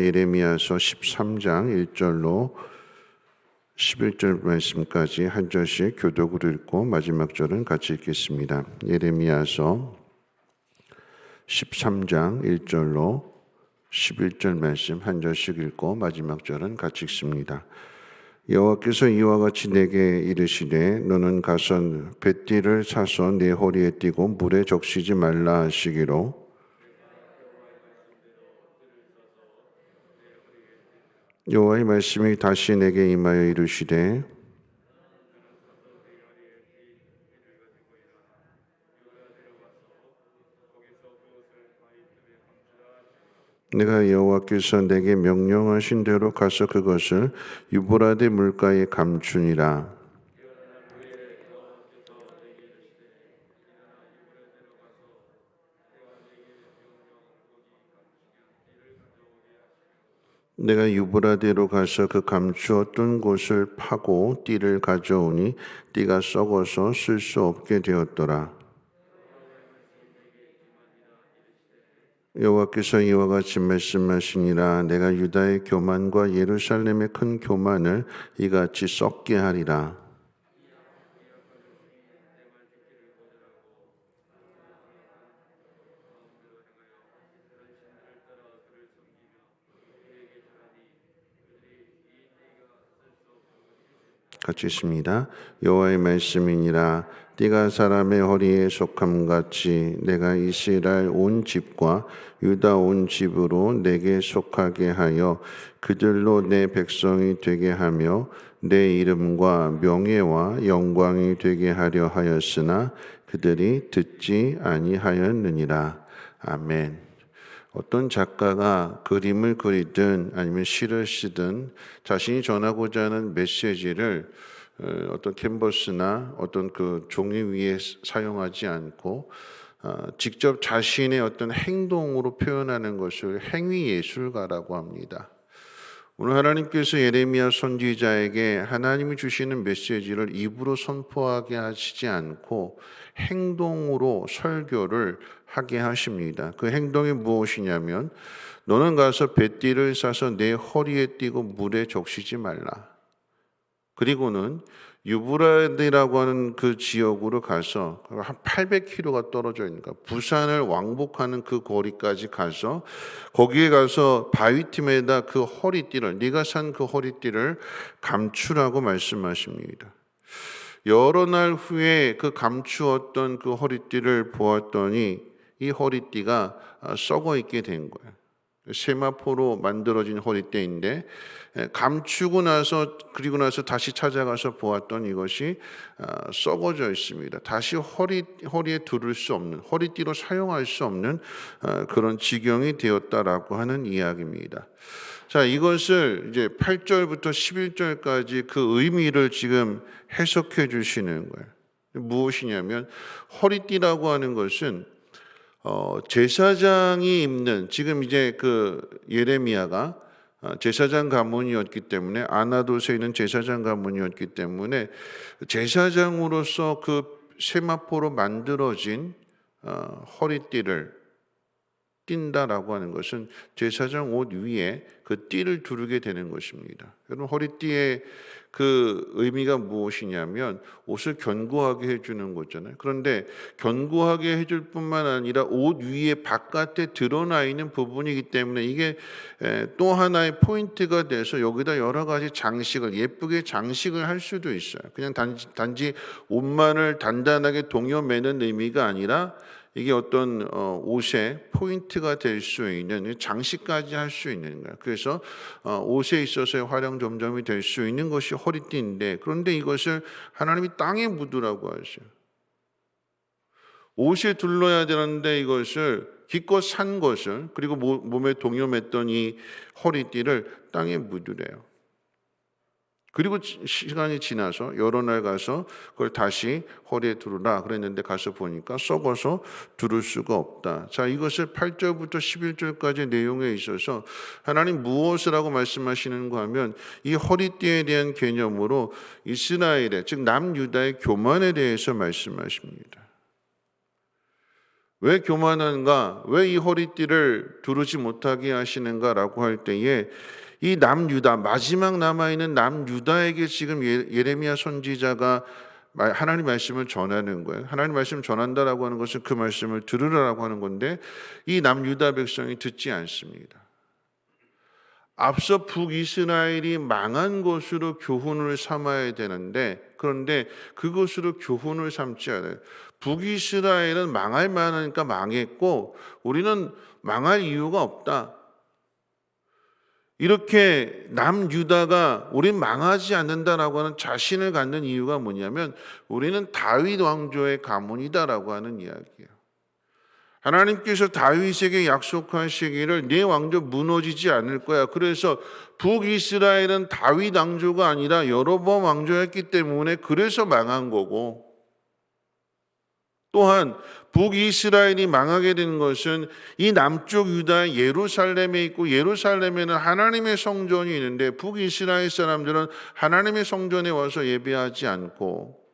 예레미야서 13장 1절로 11절 말씀까지 한 절씩 교독으로 읽고 마지막 절은 같이 읽겠습니다. 예레미야서 13장 1절로 11절 말씀 한 절씩 읽고 마지막 절은 같이 읽습니다. 여호와께서 이와 같이 내게 이르시되 너는 가서 뱃띠를 사서 내 허리에 띠고 물에 적시지 말라 하시기로 여호와의 말씀이 다시 내게 임하여 이르시되 내가 여호와께서 내게 명령하신 대로 가서 그것을 유브라데 물가에 감추니라. 내가 유브라데로 가서 그 감추었던 곳을 파고 띠를 가져오니 띠가 썩어서 쓸 수 없게 되었더라. 여호와께서 이와 같이 말씀하시니라. 내가 유다의 교만과 예루살렘의 큰 교만을 이같이 썩게 하리라. 같이 있습니다. 여호와의 말씀이니라. 띠가 사람의 허리에 속함 같이 내가 이스라엘 온 집과 유다 온 집으로 내게 속하게 하여 그들로 내 백성이 되게 하며 내 이름과 명예와 영광이 되게 하려 하였으나 그들이 듣지 아니하였느니라. 아멘. 어떤 작가가 그림을 그리든 아니면 시를 쓰든 자신이 전하고자 하는 메시지를 어떤 캔버스나 어떤 그 종이 위에 사용하지 않고 직접 자신의 어떤 행동으로 표현하는 것을 행위 예술가라고 합니다. 오늘 하나님께서 예레미야 선지자에게 하나님이 주시는 메시지를 입으로 선포하게 하시지 않고 행동으로 설교를 하게 하십니다. 그 행동이 무엇이냐면 너는 가서 뱃띠를 싸서 내 허리에 띠고 물에 적시지 말라. 그리고는 유브라데라고 하는 그 지역으로 가서 한 800km가 떨어져 있는가 부산을 왕복하는 그 거리까지 가서 거기에 가서 바위틈에다 그 허리띠를 네가 산 그 허리띠를 감추라고 말씀하십니다. 여러 날 후에 그 감추었던 그 허리띠를 보았더니 이 허리띠가 썩어 있게 된 거예요. 세마포로 만들어진 허리띠인데 감추고 나서 그리고 나서 다시 찾아가서 보았던 이것이 썩어져 있습니다. 다시 허리에 두를 수 없는 허리띠로 사용할 수 없는 그런 지경이 되었다라고 하는 이야기입니다. 자, 이것을 이제 8절부터 11절까지 그 의미를 지금 해석해 주시는 거예요. 무엇이냐면 허리띠라고 하는 것은 제사장이 입는 지금 이제 그 예레미야가 제사장 가문이었기 때문에 아나돗에 있는 제사장 가문이었기 때문에 제사장으로서 그 세마포로 만들어진 허리띠를 띈다라고 하는 것은 제사장 옷 위에 그 띠를 두르게 되는 것입니다. 여러분 허리띠의 그 의미가 무엇이냐면 옷을 견고하게 해주는 거잖아요. 그런데 견고하게 해줄 뿐만 아니라 옷 위에 바깥에 드러나 있는 부분이기 때문에 이게 또 하나의 포인트가 돼서 여기다 여러 가지 장식을 예쁘게 장식을 할 수도 있어요. 그냥 단지 옷만을 단단하게 동여매는 의미가 아니라 이게 어떤 옷의 포인트가 될 수 있는 장식까지 할 수 있는 거예요. 그래서 옷에 있어서의 활용 점점이 될 수 있는 것이 허리띠인데 그런데 이것을 하나님이 땅에 묻으라고 하셔요. 옷에 둘러야 되는데 이것을 기껏 산 것을 그리고 몸에 동여맸던 이 허리띠를 땅에 묻으래요. 그리고 시간이 지나서 여러 날 가서 그걸 다시 허리에 두르라 그랬는데 가서 보니까 썩어서 두를 수가 없다. 자, 이것을 8절부터 11절까지 내용에 있어서 하나님 무엇을 하고 말씀하시는가 하면 이 허리띠에 대한 개념으로 이스라엘의 즉 남유다의 교만에 대해서 말씀하십니다. 왜 교만한가? 왜 이 허리띠를 두르지 못하게 하시는가라고 할 때에 이 남유다, 마지막 남아있는 남유다에게 지금 예레미야 선지자가 하나님 말씀을 전하는 거예요. 하나님 말씀을 전한다라고 하는 것은 그 말씀을 들으라고 하는 건데 이 남유다 백성이 듣지 않습니다. 앞서 북이스라엘이 망한 것으로 교훈을 삼아야 되는데 그런데 그것으로 교훈을 삼지 않아요. 북이스라엘은 망할 만하니까 망했고 우리는 망할 이유가 없다. 이렇게 남유다가 우린 망하지 않는다라고 하는 자신을 갖는 이유가 뭐냐면 우리는 다윗 왕조의 가문이다라고 하는 이야기예요. 하나님께서 다윗에게 약속하시기를 네 왕조 무너지지 않을 거야. 그래서 북이스라엘은 다윗 왕조가 아니라 여로보암 왕조였기 때문에 그래서 망한 거고 또한 북이스라엘이 망하게 된 것은 이 남쪽 유다의 예루살렘에 있고 예루살렘에는 하나님의 성전이 있는데 북이스라엘 사람들은 하나님의 성전에 와서 예배하지 않고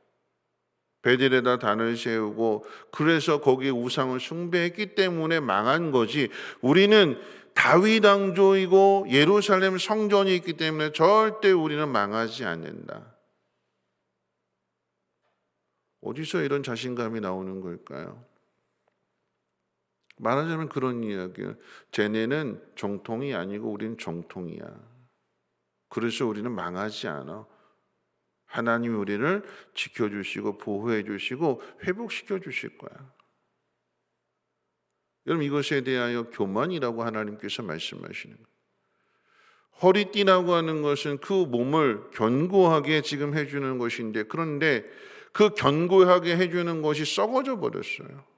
베델에다 단을 세우고 그래서 거기에 우상을 숭배했기 때문에 망한 거지 우리는 다윗 왕조이고 예루살렘 성전이 있기 때문에 절대 우리는 망하지 않는다. 어디서 이런 자신감이 나오는 걸까요? 말하자면 그런 이야기예요. 쟤네는 정통이 아니고 우리는 정통이야. 그래서 우리는 망하지 않아. 하나님이 우리를 지켜주시고 보호해 주시고 회복시켜 주실 거야. 여러분 이것에 대하여 교만이라고 하나님께서 말씀하시는 거예요. 허리띠라고 하는 것은 그 몸을 견고하게 지금 해주는 것인데 그런데 그 견고하게 해주는 것이 썩어져 버렸어요.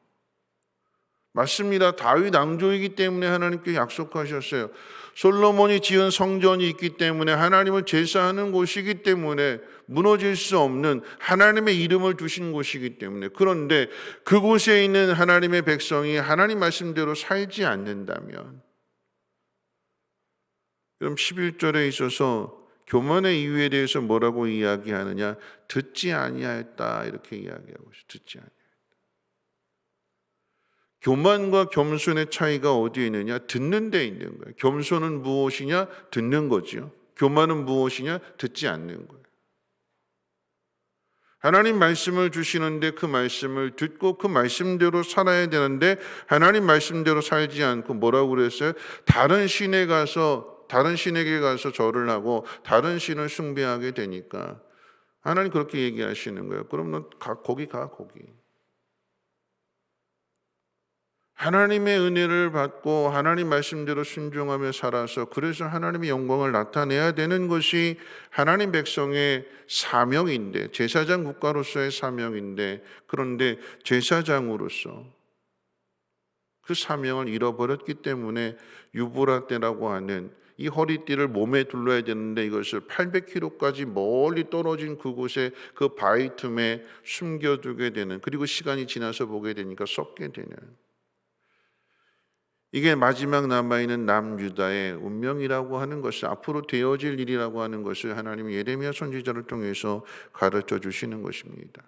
맞습니다. 다윗 왕조이기 때문에 하나님께 약속하셨어요. 솔로몬이 지은 성전이 있기 때문에 하나님을 제사하는 곳이기 때문에 무너질 수 없는 하나님의 이름을 두신 곳이기 때문에 그런데 그곳에 있는 하나님의 백성이 하나님 말씀대로 살지 않는다면 그럼 11절에 있어서 교만의 이유에 대해서 뭐라고 이야기하느냐? 듣지 아니하였다 이렇게 이야기하고 있어요. 듣지 아니하였다. 교만과 겸손의 차이가 어디에 있느냐? 듣는 데 있는 거예요. 겸손은 무엇이냐? 듣는 거죠. 교만은 무엇이냐? 듣지 않는 거예요. 하나님 말씀을 주시는데 그 말씀을 듣고 그 말씀대로 살아야 되는데 하나님 말씀대로 살지 않고 뭐라고 그랬어요? 다른 신에게 가서 절을 하고 다른 신을 숭배하게 되니까 하나님 그렇게 얘기하시는 거예요. 그럼 너 거기 가 거기. 하나님의 은혜를 받고 하나님 말씀대로 순종하며 살아서 그래서 하나님의 영광을 나타내야 되는 것이 하나님 백성의 사명인데 제사장 국가로서의 사명인데 그런데 제사장으로서 그 사명을 잃어버렸기 때문에 유브라 때라고 하는 이 허리띠를 몸에 둘러야 되는데 이것을 800km까지 멀리 떨어진 그곳에 그 바위 틈에 숨겨두게 되는 그리고 시간이 지나서 보게 되니까 썩게 되는 이게 마지막 남아있는 남유다의 운명이라고 하는 것을 앞으로 되어질 일이라고 하는 것을 하나님이 예레미야 선지자를 통해서 가르쳐 주시는 것입니다.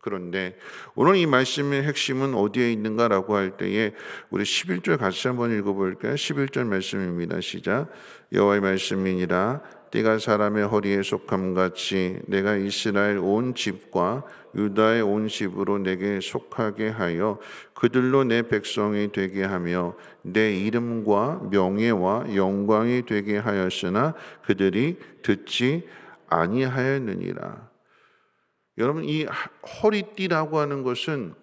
그런데 오늘 이 말씀의 핵심은 어디에 있는가라고 할 때에 우리 11절 같이 한번 읽어볼까요? 11절 말씀입니다. 시작. 여호와의 말씀이니라 띠가 사람의 허리에 속함같이 내가 이스라엘 온 집과 유다의 온 집으로 내게 속하게 하여 그들로 내 백성이 되게 하며 내 이름과 명예와 영광이 되게 하였으나 그들이 듣지 아니하였느니라. 여러분 이 허리띠라고 하는 것은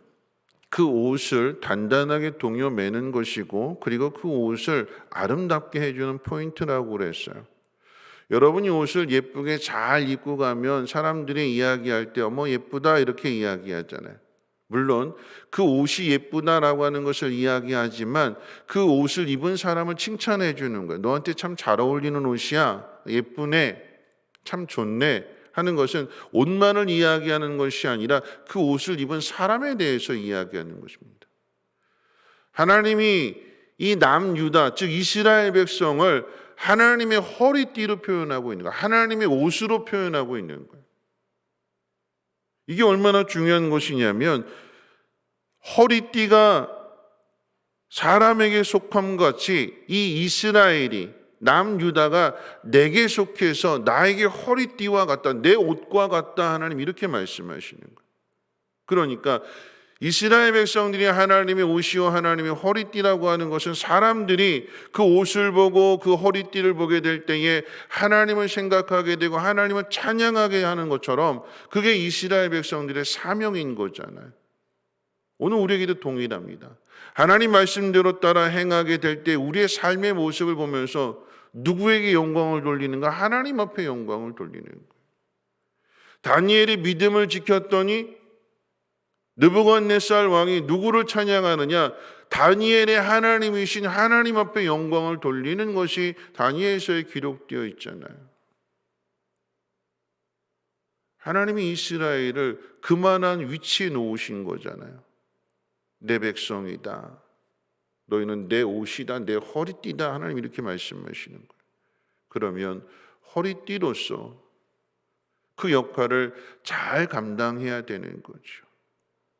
그 옷을 단단하게 동여 매는 것이고 그리고 그 옷을 아름답게 해주는 포인트라고 그랬어요. 여러분이 옷을 예쁘게 잘 입고 가면 사람들이 이야기할 때 어머 예쁘다 이렇게 이야기하잖아요. 물론 그 옷이 예쁘다라고 하는 것을 이야기하지만 그 옷을 입은 사람을 칭찬해 주는 거예요. 너한테 참 잘 어울리는 옷이야. 예쁘네. 참 좋네. 하는 것은 옷만을 이야기하는 것이 아니라 그 옷을 입은 사람에 대해서 이야기하는 것입니다. 하나님이 이 남유다 즉 이스라엘 백성을 하나님의 허리띠로 표현하고 있는 거예요. 하나님의 옷으로 표현하고 있는 거예요. 이게 얼마나 중요한 것이냐면 허리띠가 사람에게 속함 같이 이 이스라엘이 남유다가 내게 속해서 나에게 허리띠와 같다, 내 옷과 같다, 하나님 이렇게 말씀하시는 거예요. 그러니까 이스라엘 백성들이 하나님의 옷이요 하나님의 허리띠라고 하는 것은 사람들이 그 옷을 보고 그 허리띠를 보게 될 때에 하나님을 생각하게 되고 하나님을 찬양하게 하는 것처럼 그게 이스라엘 백성들의 사명인 거잖아요. 오늘 우리에게도 동일합니다. 하나님 말씀대로 따라 행하게 될 때 우리의 삶의 모습을 보면서 누구에게 영광을 돌리는가? 하나님 앞에 영광을 돌리는 거예요. 다니엘이 믿음을 지켰더니 느부갓네살 왕이 누구를 찬양하느냐? 다니엘의 하나님이신 하나님 앞에 영광을 돌리는 것이 다니엘서에 기록되어 있잖아요. 하나님이 이스라엘을 그만한 위치에 놓으신 거잖아요. 내 백성이다. 너희는 내 옷이다. 내 허리띠다. 하나님 이렇게 말씀하시는 거예요. 그러면 허리띠로서 그 역할을 잘 감당해야 되는 거죠.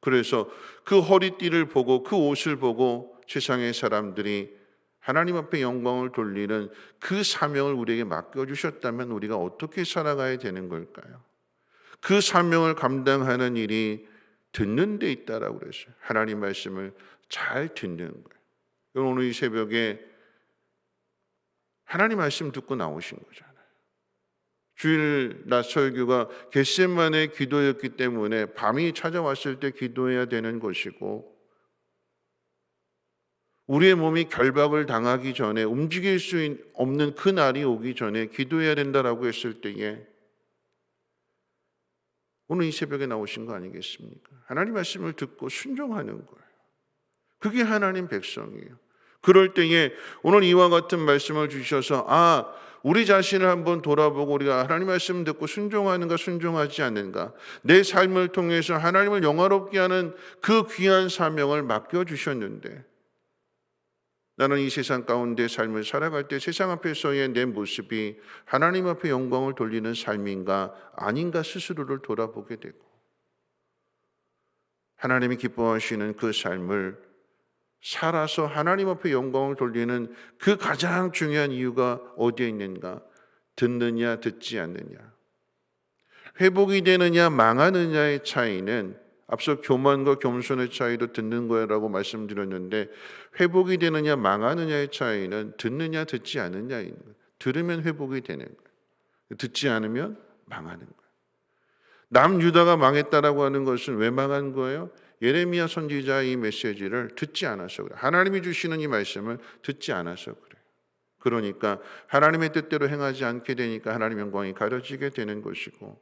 그래서 그 허리띠를 보고 그 옷을 보고 세상의 사람들이 하나님 앞에 영광을 돌리는 그 사명을 우리에게 맡겨주셨다면 우리가 어떻게 살아가야 되는 걸까요? 그 사명을 감당하는 일이 듣는 데 있다라고 그랬어요. 하나님 말씀을 잘 듣는 거예요. 오늘 이 새벽에 하나님 말씀 듣고 나오신 거잖아요. 주일 낮 설교가 겟세마네 기도였기 때문에 밤이 찾아왔을 때 기도해야 되는 것이고 우리의 몸이 결박을 당하기 전에 움직일 수 없는 그 날이 오기 전에 기도해야 된다라고 했을 때에 오늘 이 새벽에 나오신 거 아니겠습니까? 하나님 말씀을 듣고 순종하는 거예요. 그게 하나님 백성이에요. 그럴 때에 오늘 이와 같은 말씀을 주셔서 우리 자신을 한번 돌아보고 우리가 하나님 말씀 듣고 순종하는가 순종하지 않는가, 내 삶을 통해서 하나님을 영화롭게 하는 그 귀한 사명을 맡겨주셨는데 나는 이 세상 가운데 삶을 살아갈 때 세상 앞에서의 내 모습이 하나님 앞에 영광을 돌리는 삶인가 아닌가 스스로를 돌아보게 되고 하나님이 기뻐하시는 그 삶을 살아서 하나님 앞에 영광을 돌리는 그 가장 중요한 이유가 어디에 있는가? 듣느냐 듣지 않느냐. 회복이 되느냐 망하느냐의 차이는 앞서 교만과 겸손의 차이도 듣는 거라고 말씀드렸는데 회복이 되느냐 망하느냐의 차이는 듣느냐 듣지 않느냐인 거예요. 들으면 회복이 되는 거예요. 듣지 않으면 망하는 거예요. 남유다가 망했다라고 하는 것은 왜 망한 거예요? 예레미야 선지자의 이 메시지를 듣지 않아서 그래요. 하나님이 주시는 이 말씀을 듣지 않아서 그래요. 그러니까 하나님의 뜻대로 행하지 않게 되니까 하나님 영광이 가려지게 되는 것이고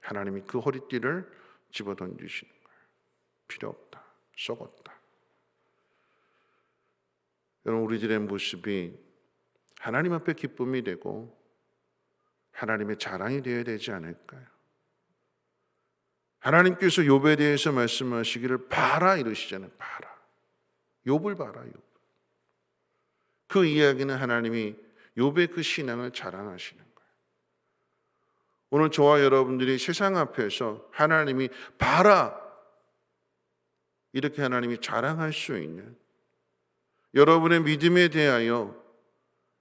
하나님이 그 허리띠를 집어던지시는 거예요. 필요 없다. 썩었다. 여러분 우리들의 모습이 하나님 앞에 기쁨이 되고 하나님의 자랑이 되어야 되지 않을까요? 하나님께서 욥에 대해서 말씀하시기를 봐라 이러시잖아요. 봐라. 욥을 봐라. 욥. 그 이야기는 하나님이 욥의 그 신앙을 자랑하시는 거예요. 오늘 저와 여러분들이 세상 앞에서 하나님이 봐라 이렇게 하나님이 자랑할 수 있는 여러분의 믿음에 대하여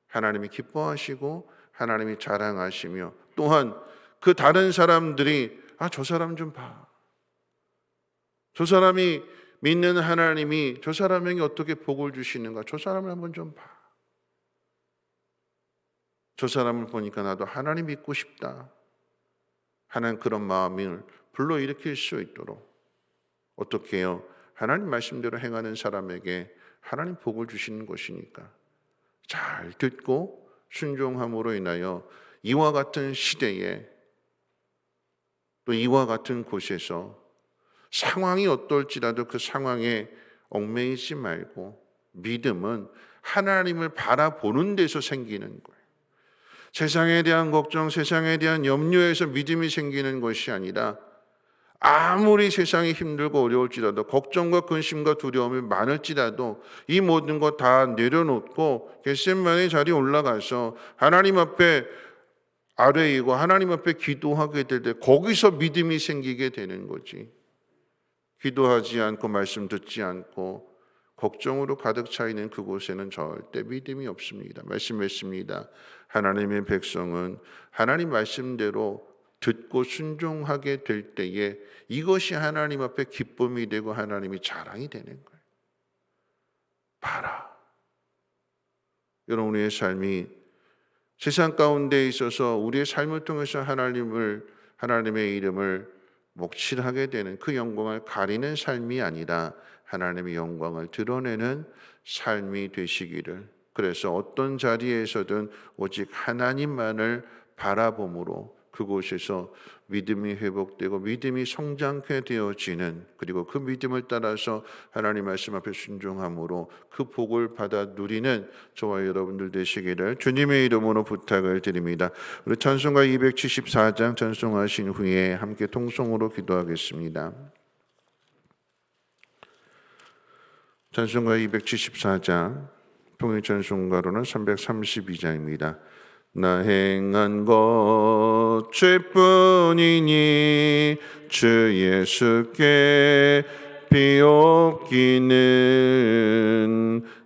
하나님이 기뻐하시고 하나님이 자랑하시며 또한 그 다른 사람들이 저 사람 좀 봐. 저 사람이 믿는 하나님이 저 사람에게 어떻게 복을 주시는가. 저 사람을 한번 좀 봐. 저 사람을 보니까 나도 하나님 믿고 싶다 하는 그런 마음을 불러일으킬 수 있도록 어떻게 해요? 하나님 말씀대로 행하는 사람에게 하나님 복을 주시는 것이니까 잘 듣고 순종함으로 인하여 이와 같은 시대에 또 이와 같은 곳에서 상황이 어떨지라도 그 상황에 얽매이지 말고 믿음은 하나님을 바라보는 데서 생기는 거예요. 세상에 대한 걱정, 세상에 대한 염려에서 믿음이 생기는 것이 아니라 아무리 세상이 힘들고 어려울지라도 걱정과 근심과 두려움이 많을지라도 이 모든 것 다 내려놓고 겟세마네 자리에 올라가서 하나님 앞에 아뢰이고 하나님 앞에 기도하게 될 때 거기서 믿음이 생기게 되는 거지. 기도하지 않고 말씀 듣지 않고 걱정으로 가득 차 있는 그곳에는 절대 믿음이 없습니다. 말씀했습니다. 하나님의 백성은 하나님 말씀대로 듣고 순종하게 될 때에 이것이 하나님 앞에 기쁨이 되고 하나님이 자랑이 되는 거예요. 봐라. 여러분, 우리의 삶이 세상 가운데 있어서 우리의 삶을 통해서 하나님의 이름을 목실하게 되는 그 영광을 가리는 삶이 아니라 하나님의 영광을 드러내는 삶이 되시기를, 그래서 어떤 자리에서든 오직 하나님만을 바라봄으로 그곳에서 믿음이 회복되고 믿음이 성장케 되어지는, 그리고 그 믿음을 따라서 하나님 말씀 앞에 순종함으로 그 복을 받아 누리는 저와 여러분들 되시기를 주님의 이름으로 부탁을 드립니다. 우리 찬송가 274장 찬송하신 후에 함께 통성으로 기도하겠습니다. 찬송가 274장, 통일 찬송가로는 332장입니다. 나 행한 것 죄뿐이니 주 예수께 비옵기는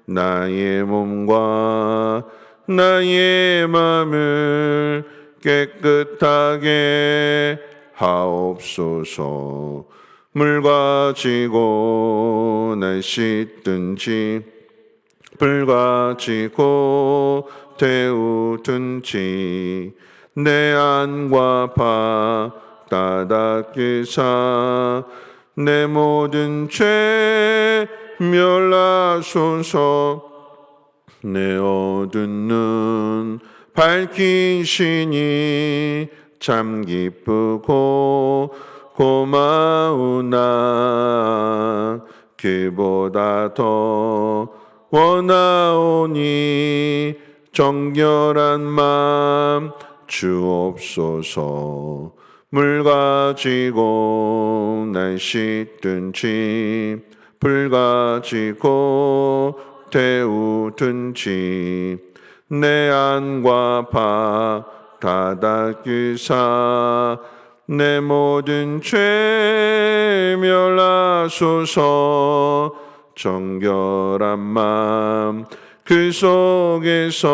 나의 몸과 나의 마음을 깨끗하게 하옵소서. 물 가지고 날 씻든지 불 가지고 태우든지 내 안과 바다 닦으사 내 모든 죄 멸하소서. 내 어두운 눈 밝히시니 참 기쁘고 고마우나 그보다 더 원하오니 정결한 마음 주옵소서. 물 가지고 날 씻든지 불 가지고 태우든지 내 안과 바다 닦으사 내 모든 죄 멸하소서. 정결한 마음 그 속에서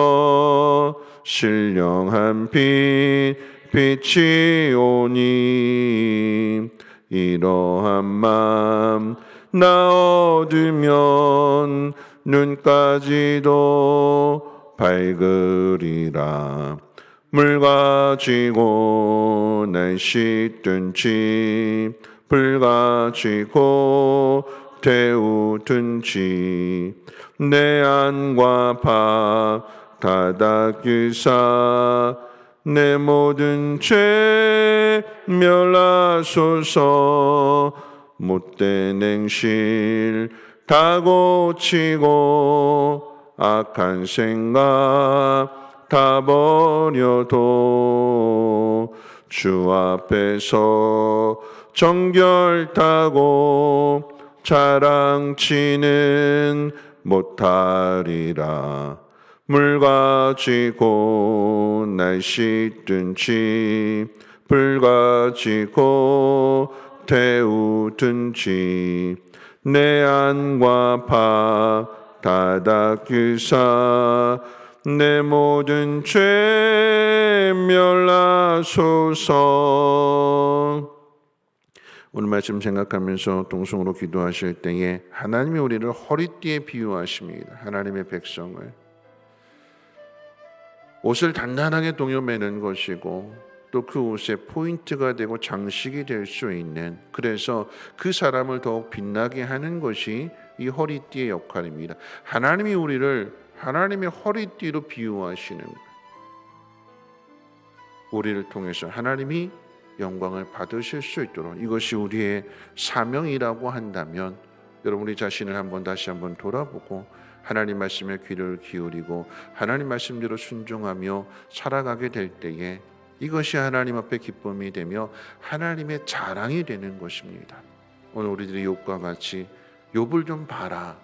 신령한 빛 빛이 오니 이러한 마음 나 얻으면 눈까지도 밝으리라. 물 가지고 날 씻든지 불 가지고 태우든지 내 안과 바다 닦으사 내 모든 죄 멸하소서. 못된 행실 다 고치고 악한 생각 다 버려도 주 앞에서 정결타고 자랑치는 못하리라. 물 가지고 날 씻든지 불 가지고 태우든지 내 안과 바다 닦으사 내 모든 죄 멸하소서. 오늘 말씀 생각하면서 동성으로 기도하실 때에 하나님이 우리를 허리띠에 비유하십니다. 하나님의 백성을 옷을 단단하게 동여매는 것이고 또 그 옷의 포인트가 되고 장식이 될 수 있는, 그래서 그 사람을 더욱 빛나게 하는 것이 이 허리띠의 역할입니다. 하나님이 우리를 하나님의 허리띠로 비유하시는 거예요. 우리를 통해서 하나님이 영광을 받으실 수 있도록, 이것이 우리의 사명이라고 한다면 여러분 우리 자신을 다시 한번 돌아보고 하나님 말씀에 귀를 기울이고 하나님 말씀대로 순종하며 살아가게 될 때에 이것이 하나님 앞에 기쁨이 되며 하나님의 자랑이 되는 것입니다. 오늘 우리들이 욥과 같이 욥을 좀 봐라.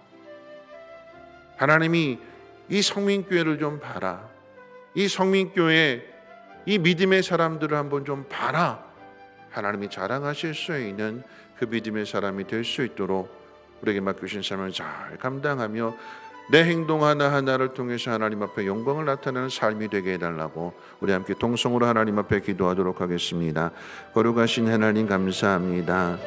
하나님이 이 성민교회를 좀 봐라. 이 성민교회 이 믿음의 사람들을 한번 좀 봐라. 하나님이 자랑하실 수 있는 그 믿음의 사람이 될 수 있도록 우리에게 맡기신 삶을 잘 감당하며 내 행동 하나하나를 통해서 하나님 앞에 영광을 나타내는 삶이 되게 해달라고 우리 함께 동성으로 하나님 앞에 기도하도록 하겠습니다. 거룩하신 하나님 감사합니다.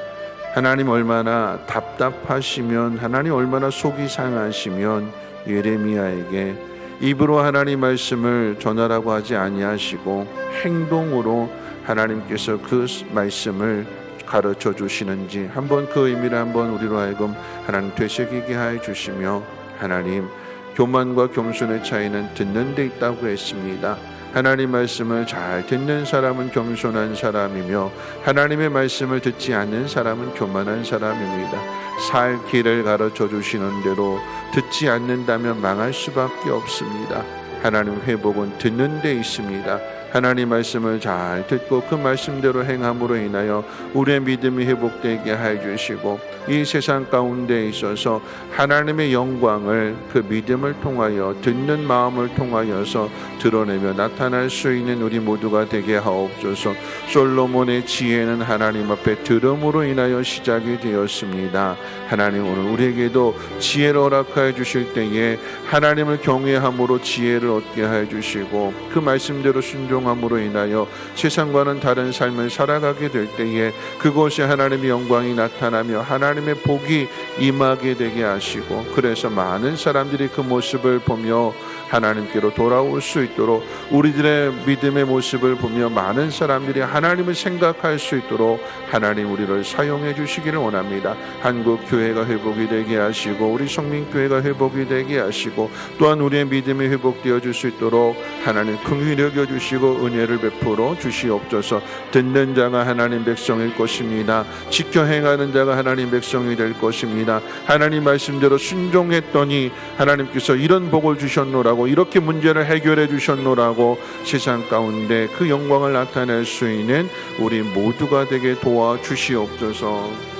하나님 얼마나 답답하시면, 하나님 얼마나 속이 상하시면 예레미야에게 입으로 하나님 말씀을 전하라고 하지 아니하시고 행동으로 하나님께서 그 말씀을 가르쳐 주시는지 한번 그 의미를 한번 우리로 하여금 하나님 되새기게 하여 주시며, 하나님 교만과 겸손의 차이는 듣는 데 있다고 했습니다. 하나님 말씀을 잘 듣는 사람은 겸손한 사람이며 하나님의 말씀을 듣지 않는 사람은 교만한 사람입니다. 살 길을 가르쳐 주시는 대로 듣지 않는다면 망할 수밖에 없습니다. 하나님 회복은 듣는 데 있습니다. 하나님 말씀을 잘 듣고 그 말씀대로 행함으로 인하여 우리의 믿음이 회복되게 하여 주시고, 이 세상 가운데 있어서 하나님의 영광을 그 믿음을 통하여 듣는 마음을 통하여서 드러내며 나타날 수 있는 우리 모두가 되게 하옵소서. 솔로몬의 지혜는 하나님 앞에 들음으로 인하여 시작이 되었습니다. 하나님 오늘 우리에게도 지혜를 허락하여 주실 때에 하나님을 경외함으로 지혜를 얻게 하여 주시고, 그 말씀대로 순종함으로 인하여 세상과는 다른 삶을 살아가게 될 때에 그곳에 하나님의 영광이 나타나며 하나님의 복이 임하게 되게 하시고, 그래서 많은 사람들이 그 모습을 보며 하나님께로 돌아올 수 있도록, 우리들의 믿음의 모습을 보며 많은 사람들이 하나님을 생각할 수 있도록 하나님 우리를 사용해 주시기를 원합니다. 한국 교회가 회복이 되게 하시고 우리 성민교회가 회복이 되게 하시고, 또한 우리의 믿음이 회복되어 줄 수 있도록 하나님 긍휼히 여겨 주시고 은혜를 베풀어 주시옵소서. 듣는 자가 하나님 백성일 것입니다. 지켜 행하는 자가 하나님 백성이 될 것입니다. 하나님 말씀대로 순종했더니 하나님께서 이런 복을 주셨노라고, 이렇게 문제를 해결해 주셨노라고 세상 가운데 그 영광을 나타낼 수 있는 우리 모두가 되게 도와주시옵소서.